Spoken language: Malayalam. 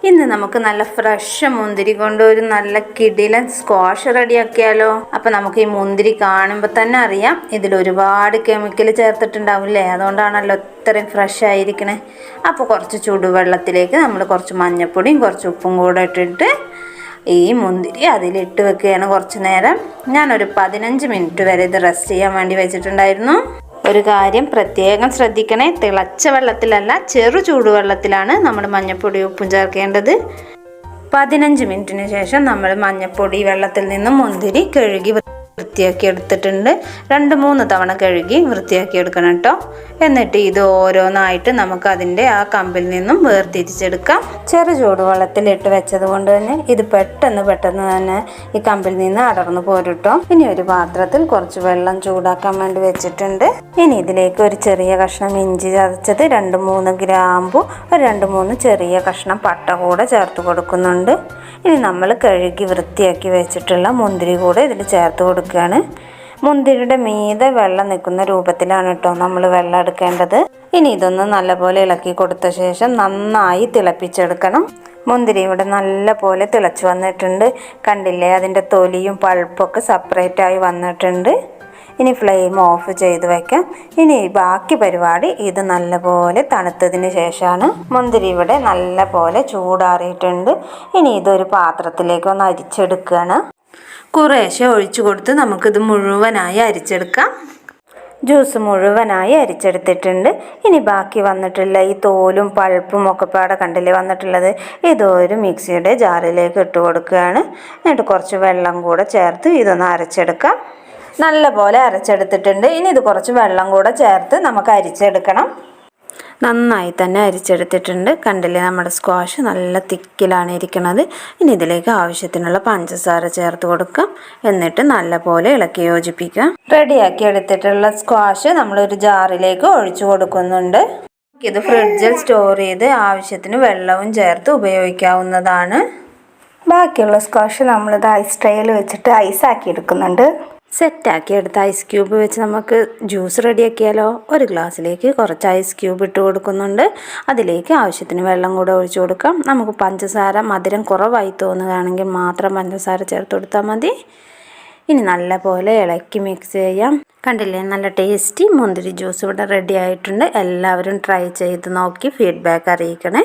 ഇന്ന് നമുക്ക് നല്ല ഫ്രഷ് മുന്തിരി കൊണ്ട് ഒരു നല്ല കിടിലൻ സ്ക്വാഷ് റെഡിയാക്കിയാലോ. അപ്പം നമുക്ക് ഈ മുന്തിരി കാണുമ്പോൾ തന്നെ അറിയാം ഇതിൽ ഒരുപാട് കെമിക്കൽ ചേർത്തിട്ടുണ്ടാവില്ലേ, അതുകൊണ്ടാണല്ലോ ഇത്രയും ഫ്രഷ് ആയിരിക്കണേ. അപ്പോൾ കുറച്ച് ചൂടുവെള്ളത്തിലേക്ക് നമ്മൾ കുറച്ച് മഞ്ഞൾപ്പൊടിയും കുറച്ച് ഉപ്പും കൂടെ ഇട്ടിട്ട് ഈ മുന്തിരി അതിലിട്ട് വെക്കുകയാണ് കുറച്ച് നേരം. ഞാനൊരു 15 മിനിറ്റ് വരെ ഇത് റെസ്റ്റ് ചെയ്യാൻ വേണ്ടി വെച്ചിട്ടുണ്ടായിരുന്നു. ഒരു കാര്യം പ്രത്യേകം ശ്രദ്ധിക്കണേ, തിളച്ച വെള്ളത്തിലല്ല ചെറു ചൂടുവെള്ളത്തിലാണ് നമ്മൾ മഞ്ഞൾപ്പൊടി ഉപ്പും ചേർക്കേണ്ടത്. 15 മിനിറ്റിന് ശേഷം നമ്മൾ മഞ്ഞൾപ്പൊടി വെള്ളത്തിൽ നിന്നും മുന്തിരി കഴുകി വൃത്തിയാക്കി എടുത്തിട്ടുണ്ട്. 2-3 തവണ കഴുകി വൃത്തിയാക്കി എടുക്കണം കേട്ടോ. എന്നിട്ട് ഇത് ഓരോന്നായിട്ട് നമുക്ക് അതിൻ്റെ ആ കമ്പിൽ നിന്നും വേർതിരിച്ചെടുക്കാം. ചെറു ചൂടുവെള്ളത്തിൽ ഇട്ട് വെച്ചത് കൊണ്ട് തന്നെ ഇത് പെട്ടെന്ന് തന്നെ ഈ കമ്പിൽ നിന്ന് അടർന്നു പോരുട്ടോ. ഇനി ഒരു പാത്രത്തിൽ കുറച്ച് വെള്ളം ചൂടാക്കാൻ വേണ്ടി വെച്ചിട്ടുണ്ട്. ഇനി ഇതിലേക്ക് ഒരു ചെറിയ കഷ്ണം ഇഞ്ചി ചതച്ചത്, 2-3 ഗ്രാമ്പു, ഒരു 2-3 ചെറിയ കഷ്ണം പട്ട കൂടെ ചേർത്ത് കൊടുക്കുന്നുണ്ട്. ഇനി നമ്മൾ കഴുകി വൃത്തിയാക്കി വെച്ചിട്ടുള്ള മുന്തിരി കൂടെ ഇതിൽ ചേർത്ത് കൊടുക്കുകയാണ്. മുന്തിരിയുടെ മീതെ വെള്ളം നിൽക്കുന്ന രൂപത്തിലാണ് കേട്ടോ നമ്മൾ വെള്ളം എടുക്കേണ്ടത്. ഇനി ഇതൊന്ന് നല്ലപോലെ ഇളക്കി കൊടുത്ത ശേഷം നന്നായി തിളപ്പിച്ചെടുക്കണം. മുന്തിരി ഇവിടെ നല്ല പോലെ തിളച്ച് വന്നിട്ടുണ്ട്. കണ്ടില്ലേ, അതിൻ്റെ തൊലിയും പൾപ്പൊക്കെ സെപ്പറേറ്റായി വന്നിട്ടുണ്ട്. ഇനി ഫ്ലെയിം ഓഫ് ചെയ്ത് വയ്ക്കാം. ഇനി ബാക്കി പരിപാടി ഇത് നല്ലപോലെ തണുത്തതിന് ശേഷമാണ്. മുന്തിരി ഇവിടെ നല്ല പോലെ ചൂടാറിയിട്ടുണ്ട്. ഇനി ഇതൊരു പാത്രത്തിലേക്ക് ഒന്ന് അരിച്ചെടുക്കുകയാണ്. കുറേശ്ശെ ഒഴിച്ചു കൊടുത്ത് നമുക്കിത് മുഴുവനായി അരിച്ചെടുക്കാം. ജ്യൂസ് മുഴുവനായി അരിച്ചെടുത്തിട്ടുണ്ട്. ഇനി ബാക്കി വന്നിട്ടുള്ള ഈ തോലും പൾപ്പും ഒക്കെ പാടെ കണ്ടില്ലേ വന്നിട്ടുള്ളത്, ഇതൊരു മിക്സിയുടെ ജാറിലേക്ക് ഇട്ട് കൊടുക്കുകയാണ്. എന്നിട്ട് കുറച്ച് വെള്ളം കൂടെ ചേർത്ത് ഇതൊന്ന് അരച്ചെടുക്കാം. നല്ല പോലെ അരച്ചെടുത്തിട്ടുണ്ട്. ഇനി ഇത് കുറച്ച് വെള്ളം കൂടെ ചേർത്ത് നമുക്ക് അരിച്ചെടുക്കണം. നന്നായി തന്നെ അരിച്ചെടുത്തിട്ടുണ്ട്. കണ്ടില്ലേ, നമ്മുടെ സ്ക്വാഷ് നല്ല തിക്കിലാണ് ഇരിക്കുന്നത്. ഇനി ഇതിലേക്ക് ആവശ്യത്തിനുള്ള പഞ്ചസാര ചേർത്ത് കൊടുക്കാം. എന്നിട്ട് നല്ല പോലെ ഇളക്കി യോജിപ്പിക്കാം. റെഡിയാക്കി എടുത്തിട്ടുള്ള സ്ക്വാഷ് നമ്മളൊരു ജാറിലേക്ക് ഒഴിച്ചു കൊടുക്കുന്നുണ്ട്. ഇത് ഫ്രിഡ്ജിൽ സ്റ്റോർ ചെയ്ത് ആവശ്യത്തിന് വെള്ളവും ചേർത്ത് ഉപയോഗിക്കാവുന്നതാണ്. ബാക്കിയുള്ള സ്ക്വാഷ് നമ്മളിത് ഐസ് ട്രേയിൽ വെച്ചിട്ട് ഐസാക്കി എടുക്കുന്നുണ്ട്. സെറ്റാക്കി എടുത്ത ഐസ് ക്യൂബ് വെച്ച് നമുക്ക് ജ്യൂസ് റെഡിയാക്കിയാലോ. ഒരു ഗ്ലാസ്സിലേക്ക് കുറച്ച് ഐസ് ക്യൂബ് ഇട്ട് കൊടുക്കുന്നുണ്ട്. അതിലേക്ക് ആവശ്യത്തിന് വെള്ളം കൂടെ ഒഴിച്ചു കൊടുക്കാം. നമുക്ക് പഞ്ചസാര മധുരം കുറവായി തോന്നുകയാണെങ്കിൽ മാത്രം പഞ്ചസാര ചേർത്ത് കൊടുത്താൽ മതി. ഇനി നല്ല പോലെ ഇളക്കി മിക്സ് ചെയ്യാം. കണ്ടില്ലേ, നല്ല ടേസ്റ്റി മുന്തിരി ജ്യൂസ് ഇവിടെ റെഡി ആയിട്ടുണ്ട്. എല്ലാവരും ട്രൈ ചെയ്ത് നോക്കി ഫീഡ്ബാക്ക് അറിയിക്കണേ.